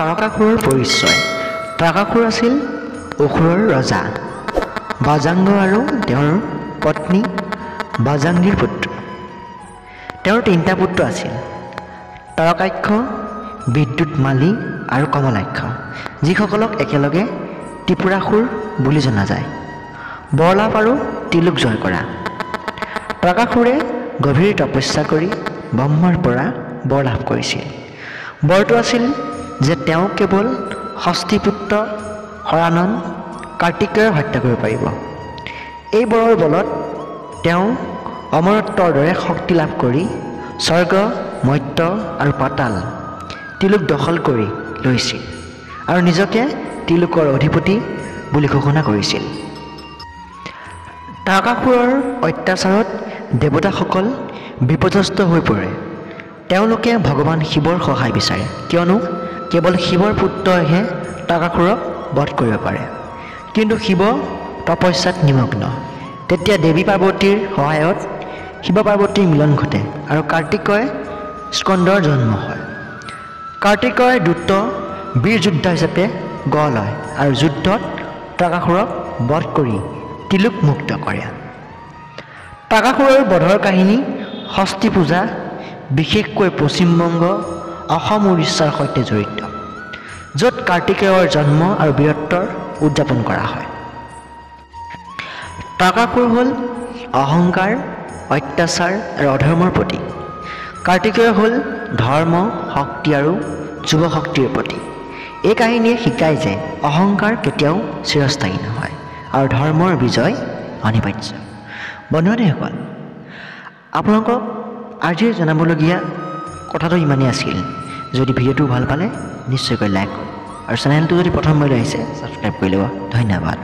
তাৰকাসুৰৰ পৰিচয়। তাৰকাসুৰ আছিল অসুৰৰ ৰজা বাজাংগ আৰু তেওঁৰ পত্নী বাজাংগীৰ পুত্ৰ। তেওঁৰ তিনিটা পুত্ৰ আছিল, তাৰকাক্ষ, বিদ্যুৎমালী আৰু কমলাক্ষ, যিসকলক একেলগে ত্ৰিপুৰাসুৰ বুলি জনা যায়। বৰলাভ আৰু তিলুক জয় কৰা। তাৰকাসুৰে গভীৰ তপস্যা কৰি ব্ৰহ্মাৰ পৰা বৰ লাভ কৰিছিল। বৰটো আছিল যে তেওঁ কেৱল ষষ্ঠীপুত্ৰ হৰানন কাৰ্তিকেয়ক হত্যা কৰিব পাৰিব। এই বৰৰ বলত তেওঁ অমৰত্বৰ দৰে শক্তি লাভ কৰি স্বৰ্গ, মৰ্ত্য আৰু পাতাল তিলুক দখল কৰি লৈছিল আৰু নিজকে তিলুকৰ অধিপতি বুলি ঘোষণা কৰিছিল। তাৰকাসুৰৰ অত্যাচাৰত দেৱতাসকল বিপৰ্যস্ত হৈ পৰে। তেওঁলোকে ভগৱান শিৱৰ সহায় বিচাৰে, কিয়নো কেৱল শিৱৰ পুত্ৰইহে তাৰকাসুৰক বধ কৰিব পাৰে। কিন্তু শিৱ তপস্যাত নিমগ্ন। তেতিয়া দেৱী পাৰ্বতীৰ সহায়ত শিৱ পাৰ্বতীৰ মিলন ঘটে আৰু কাৰ্তিকেয় স্কন্দৰ জন্ম হয়। কাৰ্তিকেয় দ্ৰুত বীৰ যোদ্ধা হিচাপে গঢ় লয় আৰু যুদ্ধত তাৰকাসুৰক বধ কৰি তিলুক মুক্ত কৰে। তাৰকাসুৰৰ বধৰ কাহিনী ষষ্ঠী পূজা, বিশেষকৈ পশ্চিমবংগ, অসম, উৰিষ্যাৰ সৈতে জড়িত, য'ত কাৰ্তিকেয়ৰ জন্ম আৰু বীৰত্বৰ উদযাপন কৰা হয়। তাৰকাসুৰ হ'ল অহংকাৰ, অত্যাচাৰ আৰু অধৰ্মৰ প্ৰতীক। কাৰ্তিকেয় হ'ল ধৰ্ম, শক্তি আৰু যুৱ শক্তিৰ প্ৰতীক। এই কাহিনীয়ে শিকায় যে অহংকাৰ কেতিয়াও চিৰস্থায়ী নহয় আৰু ধৰ্মৰ বিজয় অনিবাৰ্য। বন্ধুসকল, আপোনালোকক আজিৰ জনাবলগীয়া কথাটো ইমানেই আছিল। যদি ভিডিঅ'টো ভাল পালে নিশ্চয়কৈ লাইক কৰক আৰু চেনেলটো যদি প্ৰথমবাৰ আহিছে ছাবস্ক্ৰাইব কৰি ল'ব। ধন্যবাদ।